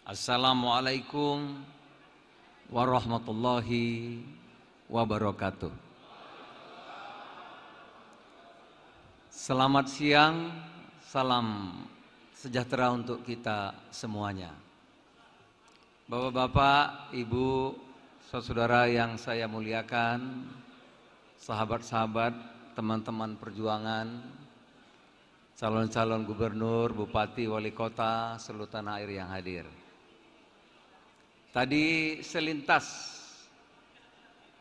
Assalamualaikum warahmatullahi wabarakatuh. Selamat siang, salam sejahtera untuk kita semuanya. Bapak-bapak, ibu, saudara yang saya muliakan, sahabat-sahabat, teman-teman perjuangan, calon-calon gubernur, bupati, wali kota, seluruh tanah air yang hadir. Tadi selintas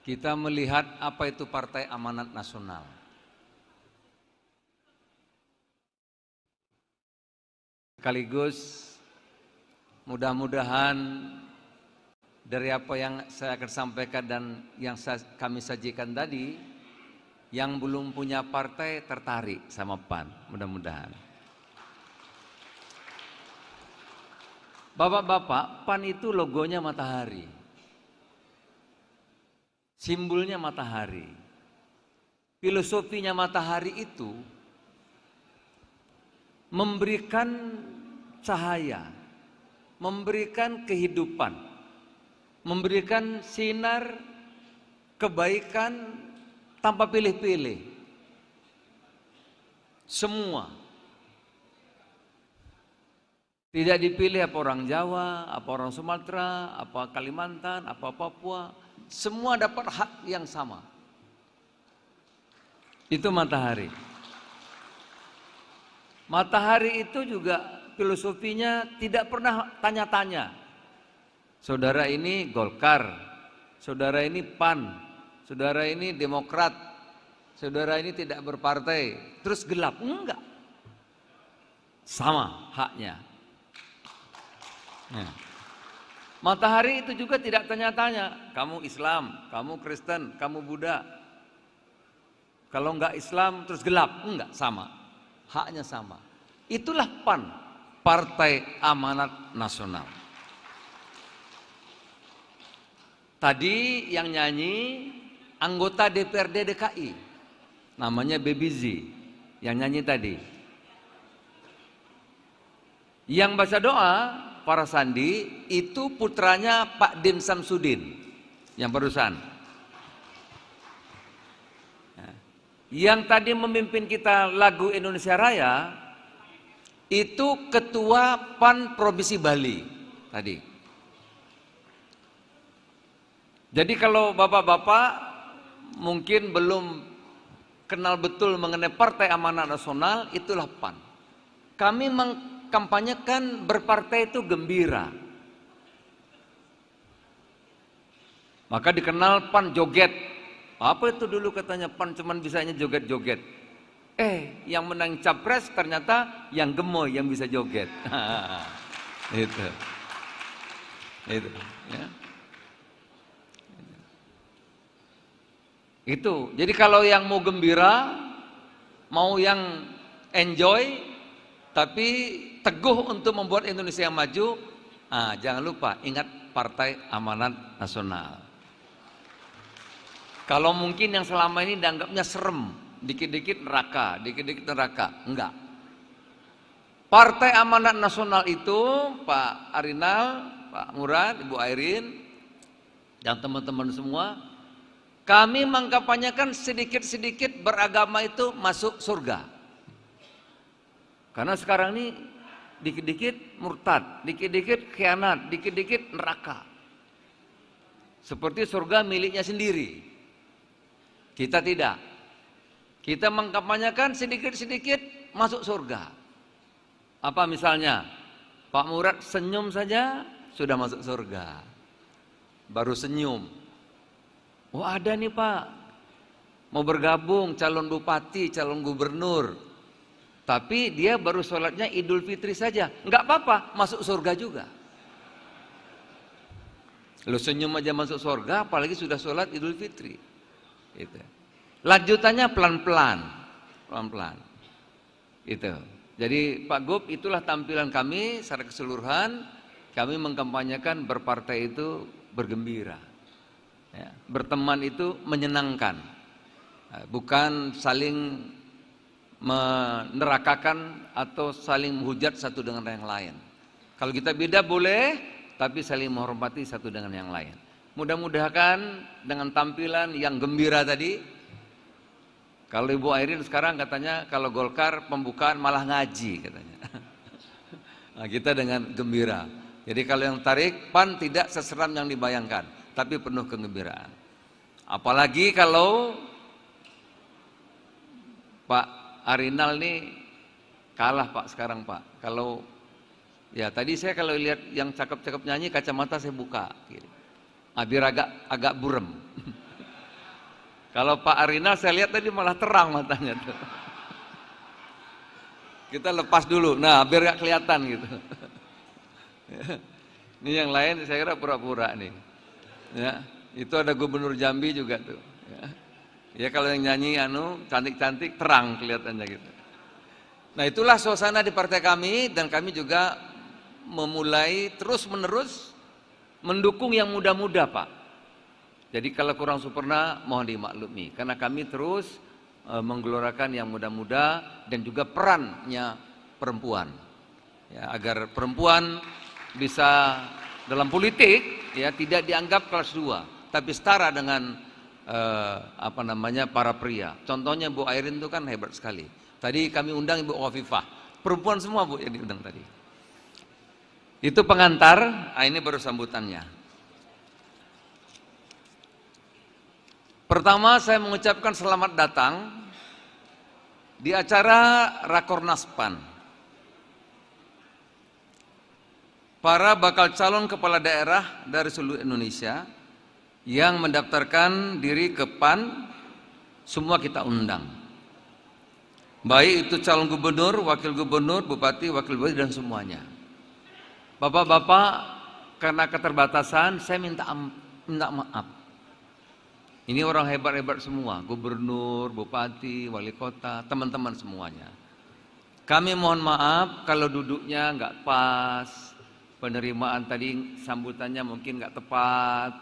kita melihat apa itu Partai Amanat Nasional. Sekaligus mudah-mudahan dari apa yang saya akan sampaikan dan yang kami sajikan tadi, yang belum punya partai tertarik sama PAN, mudah-mudahan. Bapak-bapak, PAN itu logonya matahari, simbolnya matahari, filosofinya matahari itu memberikan cahaya, memberikan kehidupan, memberikan sinar kebaikan tanpa pilih-pilih. Semua. Tidak dipilih apa orang Jawa, apa orang Sumatera, apa Kalimantan, apa Papua. Semua dapat hak yang sama. Itu matahari. Matahari itu juga filosofinya tidak pernah tanya-tanya. Saudara ini Golkar, saudara ini PAN, saudara ini Demokrat, saudara ini tidak berpartai, terus gelap. Enggak. Sama haknya. Nah, matahari itu juga tidak tanya-tanya, kamu Islam, kamu Kristen, kamu Buddha. Kalau enggak Islam terus gelap, enggak, sama. Haknya sama. Itulah PAN, Partai Amanat Nasional. Tadi yang nyanyi anggota DPRD DKI, namanya Baby Z, yang nyanyi tadi. Yang baca doa para sandi itu putranya Pak Din Samsudin yang barusan. Yang tadi memimpin kita lagu Indonesia Raya itu ketua PAN Provinsi Bali tadi. Jadi kalau bapak-bapak mungkin belum kenal betul mengenai Partai Amanat Nasional, itulah PAN. Kami kampanyekan berpartai itu gembira. Maka dikenal PAN joget. Apa itu dulu katanya PAN cuman bisanya joget-joget. Yang menang capres ternyata yang gemoy yang bisa joget. Itu. Ya. Itu. Jadi kalau yang mau gembira, mau yang enjoy, tapi teguh untuk membuat Indonesia yang maju, jangan lupa ingat Partai Amanat Nasional. Kalau mungkin yang selama ini dianggapnya serem, dikit-dikit neraka, enggak. Partai Amanat Nasional itu Pak Arinal, Pak Murad, Ibu Airin, dan teman-teman semua, kami mengkampanyekan sedikit-sedikit beragama itu masuk surga. Karena sekarang ini dikit-dikit murtad, dikit-dikit khianat, dikit-dikit neraka. Seperti surga miliknya sendiri. Kita tidak. Kita mengkampanyekan sedikit-sedikit masuk surga. Apa misalnya? Pak Murad senyum saja sudah masuk surga. Baru senyum. Oh ada nih Pak, mau bergabung calon bupati, calon gubernur. Tapi dia baru sholatnya Idul Fitri saja, enggak apa-apa, masuk surga juga. Lu senyum aja masuk surga, apalagi sudah sholat Idul Fitri. Gitu. Lanjutannya pelan-pelan. Itu. Jadi Pak Gub, itulah tampilan kami secara keseluruhan. Kami mengkampanyekan berpartai itu bergembira. Ya, berteman itu menyenangkan. Bukan saling menerakakan atau saling menghujat satu dengan yang lain. Kalau kita beda boleh, tapi saling menghormati satu dengan yang lain. Mudah-mudahan dengan tampilan yang gembira tadi, kalau Ibu Airin sekarang katanya kalau Golkar pembukaan malah ngaji katanya. Nah, kita dengan gembira. Jadi kalau yang tarik, PAN tidak seseram yang dibayangkan, tapi penuh kegembiraan. Apalagi kalau Pak Arinal nih kalah Pak sekarang Pak. Kalau ya tadi saya kalau lihat yang cakep-cakep nyanyi, kacamata saya buka gitu. Biar agak burem. Kalau Pak Arinal saya lihat tadi malah terang matanya tuh. Kita lepas dulu, nah biar gak kelihatan gitu. Ini yang lain saya kira pura-pura nih. Ya, itu ada Gubernur Jambi juga tuh. Ya kalau yang nyanyi cantik-cantik terang kelihatannya gitu. Nah itulah suasana di partai kami, dan kami juga memulai terus-menerus mendukung yang muda-muda Pak. Jadi kalau kurang sempurna mohon dimaklumi, karena kami terus menggelorakan yang muda-muda dan juga perannya perempuan. Ya, agar perempuan bisa dalam politik ya tidak dianggap kelas 2, tapi setara dengan para pria. Contohnya Bu Airin itu kan hebat sekali. Tadi kami undang Ibu Khofifah, perempuan semua Bu yang diundang tadi. Itu pengantar, ini baru sambutannya. Pertama saya mengucapkan selamat datang di acara Rakornas PAN. Para bakal calon kepala daerah dari seluruh Indonesia yang mendaftarkan diri ke PAN, semua kita undang. Baik itu calon gubernur, wakil gubernur, bupati, wakil bupati, dan semuanya. Bapak-bapak, karena keterbatasan saya minta maaf. Ini orang hebat-hebat semua, gubernur, bupati, wali kota, teman-teman semuanya. Kami mohon maaf kalau duduknya nggak pas, penerimaan tadi sambutannya mungkin nggak tepat.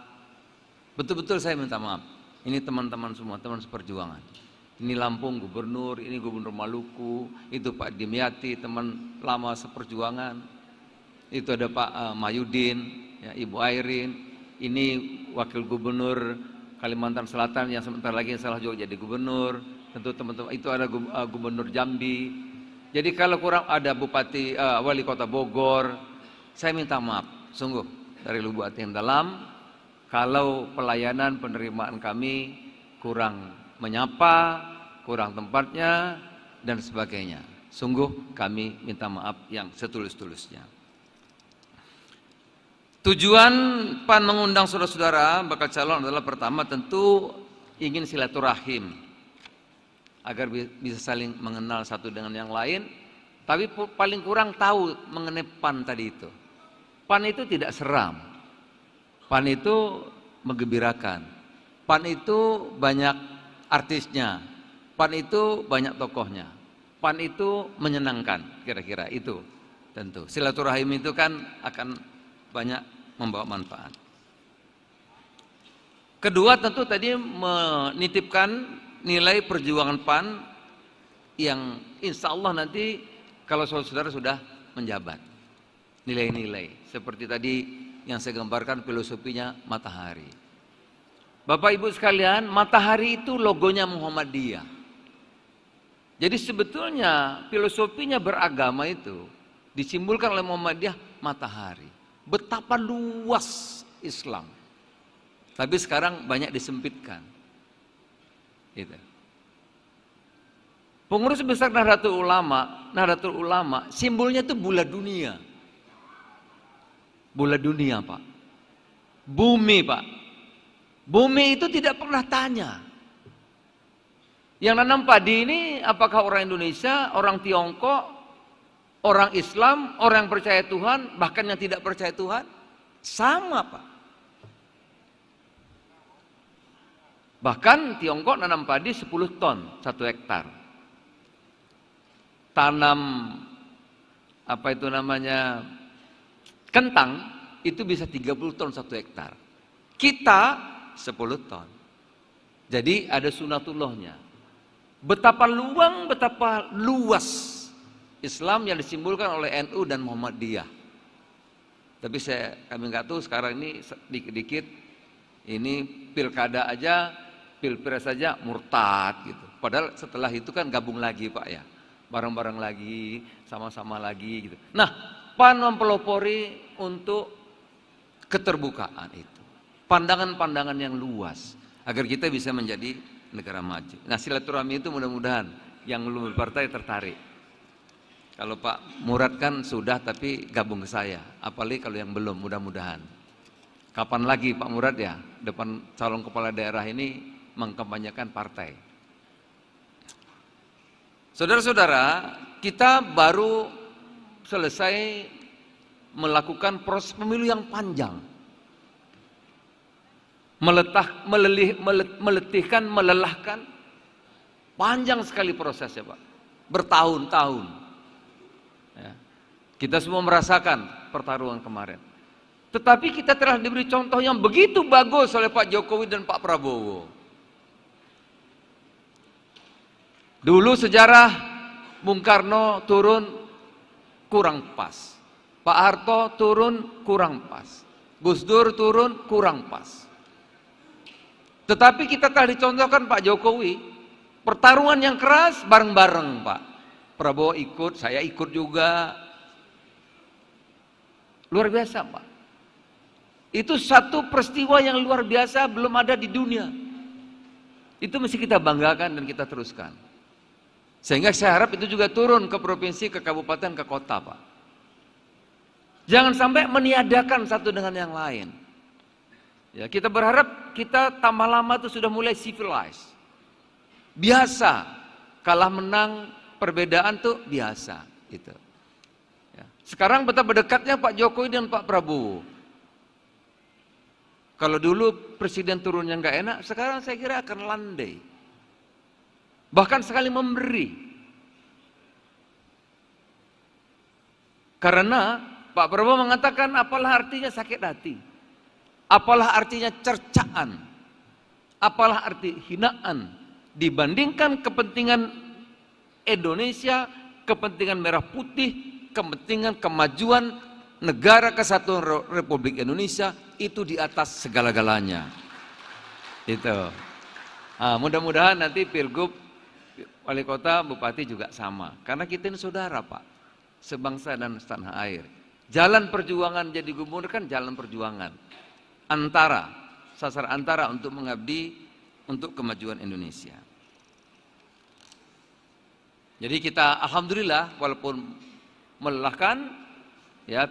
Betul-betul saya minta maaf. Ini teman-teman semua, teman seperjuangan. Ini Lampung gubernur, ini gubernur Maluku, itu Pak Dimyati, teman lama seperjuangan. Itu ada Pak Mayudin, ya, Ibu Airin, ini wakil gubernur Kalimantan Selatan yang sebentar lagi salah juga jadi gubernur. Tentu teman-teman itu ada gubernur Jambi. Jadi kalau kurang ada bupati, wali kota Bogor, saya minta maaf, sungguh dari lubuk hati yang dalam. Kalau pelayanan penerimaan kami kurang menyapa, kurang tempatnya, dan sebagainya. Sungguh kami minta maaf yang setulus-tulusnya. Tujuan PAN mengundang saudara-saudara bakal calon adalah pertama tentu ingin silaturahim agar bisa saling mengenal satu dengan yang lain, tapi paling kurang tahu mengenai PAN tadi itu. PAN itu tidak seram, PAN itu menggembirakan, PAN itu banyak artisnya, PAN itu banyak tokohnya, PAN itu menyenangkan, kira-kira itu tentu. Silaturahim itu kan akan banyak membawa manfaat. Kedua tentu tadi menitipkan nilai perjuangan PAN yang insya Allah nanti kalau saudara sudah menjabat. Nilai-nilai seperti tadi yang saya gambarkan filosofinya matahari. Bapak Ibu sekalian, matahari itu logonya Muhammadiyah. Jadi sebetulnya filosofinya beragama itu disimbolkan oleh Muhammadiyah matahari. Betapa luas Islam, tapi sekarang banyak disempitkan. Gitu. Pengurus besar Nahdlatul Ulama, simbolnya itu bulan dunia. Bulan dunia Pak, bumi Pak. Bumi itu tidak pernah tanya. Yang nanam padi ini apakah orang Indonesia, orang Tiongkok, orang Islam, orang yang percaya Tuhan, bahkan yang tidak percaya Tuhan, sama Pak. Bahkan Tiongkok nanam padi 10 ton 1 hektar. Tanam kentang itu bisa 30 ton 1 hektar. Kita 10 ton. Jadi ada sunatullahnya. Betapa luas Islam yang disimbolkan oleh NU dan Muhammadiyah. Tapi kami nggak tahu sekarang ini dikit-dikit ini pilkada aja, pilpres saja murtad gitu. Padahal setelah itu kan gabung lagi Pak ya, bareng-bareng lagi, sama-sama lagi gitu. Nah, PAN mempelopori untuk keterbukaan itu, pandangan-pandangan yang luas agar kita bisa menjadi negara maju. Nah, silaturahmi itu mudah-mudahan yang belum berpartai tertarik. Kalau Pak Murad kan sudah tapi gabung ke saya, apalagi kalau yang belum, mudah-mudahan. Kapan lagi Pak Murad ya depan calon kepala daerah ini mengkampanyekan partai. Saudara-saudara, kita baru selesai melakukan proses pemilu yang panjang, meletihkan, melelahkan, panjang sekali prosesnya Pak, bertahun-tahun ya. Kita semua merasakan pertarungan kemarin, tetapi kita telah diberi contoh yang begitu bagus oleh Pak Jokowi dan Pak Prabowo. Dulu sejarah Bung Karno turun kurang pas, Pak Harto turun kurang pas, Gus Dur turun kurang pas. Tetapi kita telah dicontohkan Pak Jokowi, pertarungan yang keras bareng-bareng Pak. Prabowo ikut, saya ikut juga. Luar biasa Pak. Itu satu peristiwa yang luar biasa, belum ada di dunia. Itu mesti kita banggakan dan kita teruskan. Sehingga saya harap itu juga turun ke provinsi, ke kabupaten, ke kota Pak. Jangan sampai meniadakan satu dengan yang lain. Ya, kita berharap kita tambah lama itu sudah mulai civilized. Biasa, kalah menang, perbedaan tuh biasa gitu. Ya. Sekarang betapa dekatnya Pak Jokowi dan Pak Prabowo. Kalau dulu presiden turunnya nggak enak, sekarang saya kira akan landai. Bahkan sekali memberi. Karena Pak Prabowo mengatakan apalah artinya sakit hati, apalah artinya cercaan, apalah arti hinaan dibandingkan kepentingan Indonesia, kepentingan merah putih, kepentingan kemajuan negara kesatuan Republik Indonesia itu di atas segala-galanya. Itu. Nah, mudah-mudahan nanti pilgub, wali kota, bupati juga sama. Karena kita ini saudara Pak, sebangsa dan setanah air. Jalan perjuangan jadi gubernur kan jalan perjuangan. Sasar antara untuk mengabdi untuk kemajuan Indonesia. Jadi kita alhamdulillah walaupun melelahkan ya,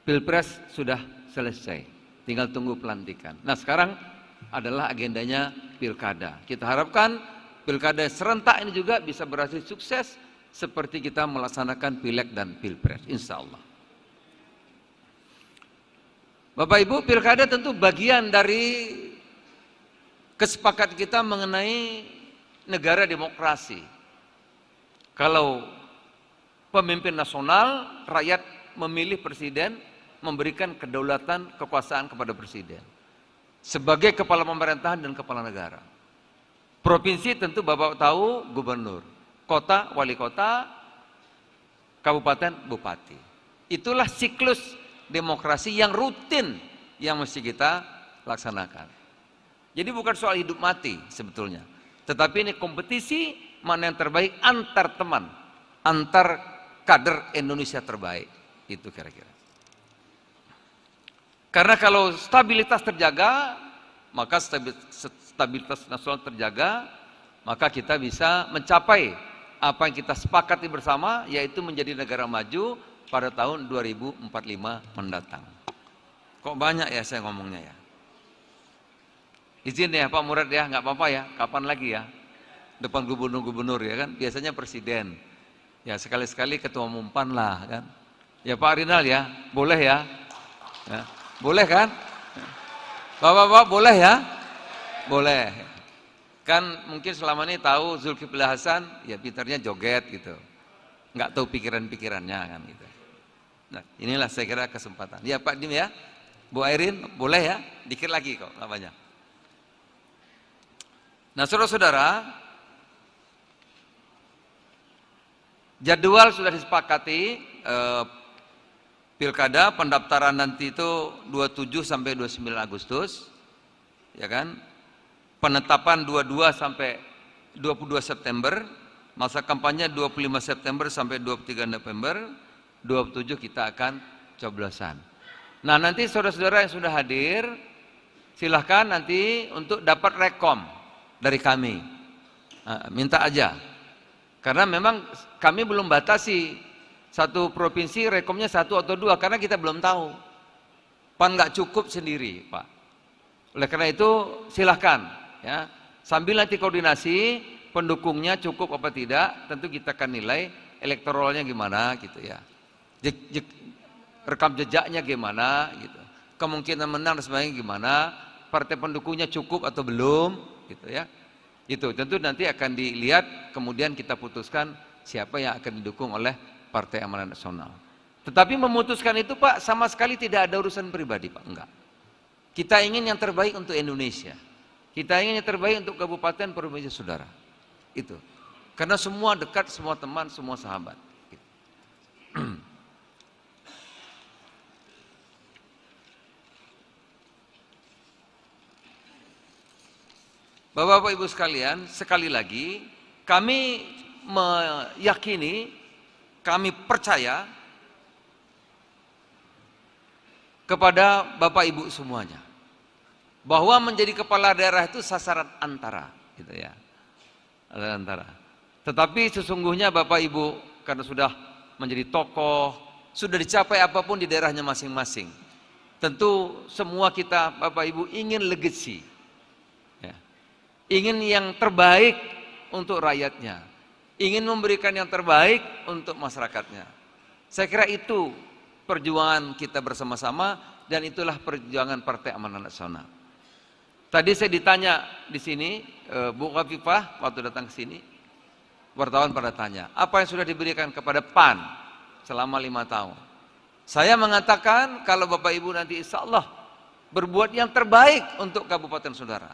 pilpres sudah selesai, tinggal tunggu pelantikan. Nah sekarang adalah agendanya pilkada. Kita harapkan pilkada serentak ini juga bisa berhasil sukses seperti kita melaksanakan pileg dan pilpres, insya Allah. Bapak Ibu, pilkada tentu bagian dari kesepakatan kita mengenai negara demokrasi. Kalau pemimpin nasional, rakyat memilih presiden, memberikan kedaulatan, kekuasaan kepada presiden sebagai kepala pemerintahan dan kepala negara. Provinsi tentu Bapak tahu gubernur, kota wali kota, kabupaten bupati. Itulah siklus demokrasi yang rutin yang mesti kita laksanakan. Jadi bukan soal hidup mati sebetulnya, tetapi ini kompetisi mana yang terbaik antar teman, antar kader Indonesia terbaik. Itu kira-kira. Karena kalau stabilitas terjaga, maka stabilitas nasional terjaga, maka kita bisa mencapai apa yang kita sepakati bersama, yaitu menjadi negara maju pada tahun 2045 mendatang. Kok banyak ya saya ngomongnya ya? Izin ya Pak Murad ya, nggak apa-apa ya, kapan lagi ya? Depan gubernur-gubernur ya kan, biasanya presiden. Ya sekali-sekali ketua umum PAN lah kan. Ya Pak Rinal ya, boleh ya? Ya. Boleh kan? Bapak-bapak boleh ya? Boleh. Kan mungkin selama ini tahu Zulkifli Hasan, ya pintarnya joget gitu. Nggak tahu pikiran-pikirannya kan gitu. Nah inilah saya kira kesempatan. Ya Pak Dim ya, Bu Airin boleh ya? Dikit lagi kok, nggak banyak. Nah saudara-saudara, jadwal sudah disepakati, Pilkada pendaftaran nanti itu 27 sampai 29 Agustus, ya kan? Penetapan 22 sampai 22 September, masa kampanye 25 September sampai 23 November, 27 kita akan coblosan. Nah, nanti saudara-saudara yang sudah hadir, silahkan nanti untuk dapat rekom dari kami. Nah, minta aja. Karena memang kami belum batasi satu provinsi rekomnya 1 atau 2 karena kita belum tahu. PAN nggak cukup sendiri, Pak. Oleh karena itu silahkan, ya. Sambil nanti koordinasi pendukungnya cukup apa tidak, tentu kita akan nilai elektoralnya gimana, gitu ya. Rekam jejaknya gimana, gitu. Kemungkinan menang dan sebagainya gimana, partai pendukungnya cukup atau belum, gitu ya. Itu tentu nanti akan dilihat, kemudian kita putuskan siapa yang akan didukung oleh Partai Amanat Nasional. Tetapi memutuskan itu, Pak, sama sekali tidak ada urusan pribadi, Pak, enggak. Kita ingin yang terbaik untuk Indonesia. Kita ingin yang terbaik untuk kabupaten provinsi saudara. Itu. Karena semua dekat, semua teman, semua sahabat. Gitu. Bapak-bapak Ibu sekalian, sekali lagi kami meyakini, kami percaya kepada Bapak Ibu semuanya bahwa menjadi kepala daerah itu sasaran antara, gitu ya. Antara. Tetapi sesungguhnya Bapak Ibu karena sudah menjadi tokoh, sudah dicapai apapun di daerahnya masing-masing. Tentu semua kita Bapak Ibu ingin legacy. Ya. Ingin yang terbaik untuk rakyatnya. Ingin memberikan yang terbaik untuk masyarakatnya. Saya kira itu perjuangan kita bersama-sama dan itulah perjuangan Partai Amanat Nasional. Tadi saya ditanya di sini, Bu Khafifah waktu datang ke sini, wartawan pada tanya, apa yang sudah diberikan kepada PAN selama 5 tahun? Saya mengatakan kalau Bapak Ibu nanti insya Allah berbuat yang terbaik untuk kabupaten saudara,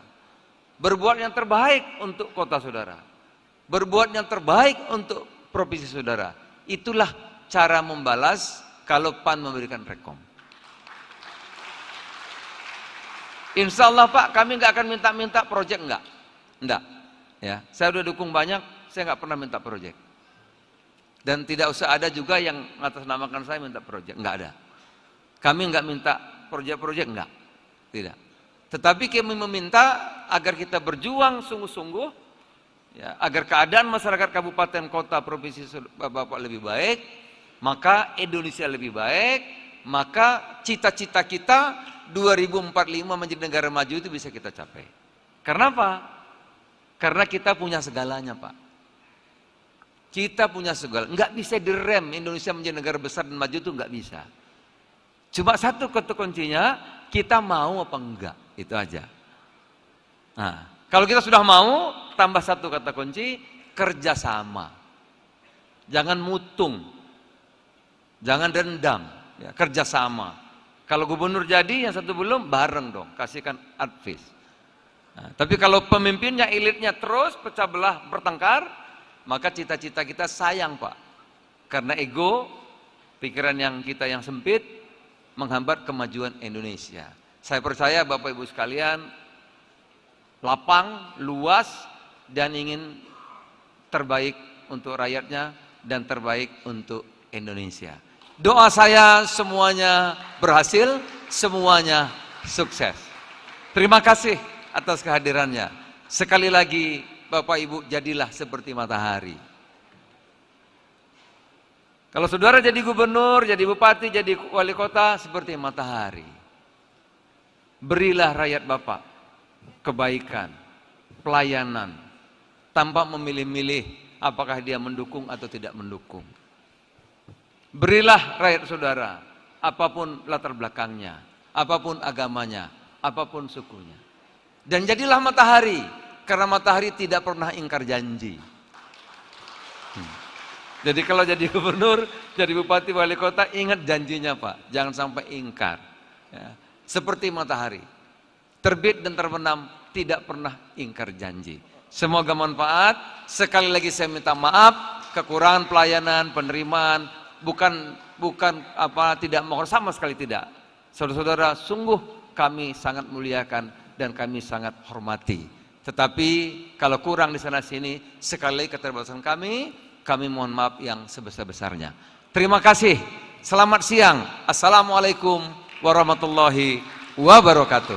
berbuat yang terbaik untuk kota saudara, berbuat yang terbaik untuk provinsi saudara, itulah cara membalas kalau PAN memberikan rekom. Insya Allah, Pak, kami nggak akan minta proyek, enggak. Ya, saya udah dukung banyak, saya nggak pernah minta proyek. Dan tidak usah ada juga yang mengatasnamakan saya minta proyek, nggak ada. Kami nggak minta proyek-proyek, enggak, tidak. Tetapi kami meminta agar kita berjuang sungguh-sungguh, ya, agar keadaan masyarakat kabupaten, kota, provinsi Bapak lebih baik, maka Indonesia lebih baik, maka cita-cita kita 2045 menjadi negara maju itu bisa kita capai. Karena apa? Karena kita punya segalanya, Pak. Kita punya segala, nggak bisa direm Indonesia menjadi negara besar dan maju itu nggak bisa. Cuma satu kata kuncinya, kita mau apa enggak, itu aja. Nah, kalau kita sudah mau, tambah satu kata kunci, kerjasama. Jangan mutung, jangan dendam, ya, kerjasama. Kalau gubernur jadi, yang satu belum, bareng dong, kasihkan advice. Nah, tapi kalau pemimpinnya, elitnya terus pecah belah, bertengkar, maka cita-cita kita sayang, Pak. Karena ego, pikiran kita yang sempit, menghambat kemajuan Indonesia. Saya percaya Bapak Ibu sekalian, lapang, luas, dan ingin terbaik untuk rakyatnya, dan terbaik untuk Indonesia. Doa saya semuanya berhasil, semuanya sukses. Terima kasih atas kehadirannya. Sekali lagi Bapak Ibu, jadilah seperti matahari. Kalau saudara jadi gubernur, jadi bupati, jadi wali kota, seperti matahari. Berilah rakyat Bapak kebaikan, pelayanan, tanpa memilih-milih apakah dia mendukung atau tidak mendukung. Berilah rakyat saudara, apapun latar belakangnya, apapun agamanya, apapun sukunya. Dan jadilah matahari, karena matahari tidak pernah ingkar janji. Jadi kalau jadi gubernur, jadi bupati, wali kota, ingat janjinya, Pak. Jangan sampai ingkar. Ya. Seperti matahari, terbit dan terbenam, tidak pernah ingkar janji. Semoga manfaat. Sekali lagi saya minta maaf, kekurangan pelayanan, penerimaan, bukan bukan tidak mohon, sama sekali tidak. Saudara-saudara, sungguh kami sangat muliakan dan kami sangat hormati. Tetapi kalau kurang di sana sini, sekali lagi keterbatasan kami mohon maaf yang sebesar-besarnya. Terima kasih. Selamat siang. Assalamualaikum warahmatullahi wabarakatuh.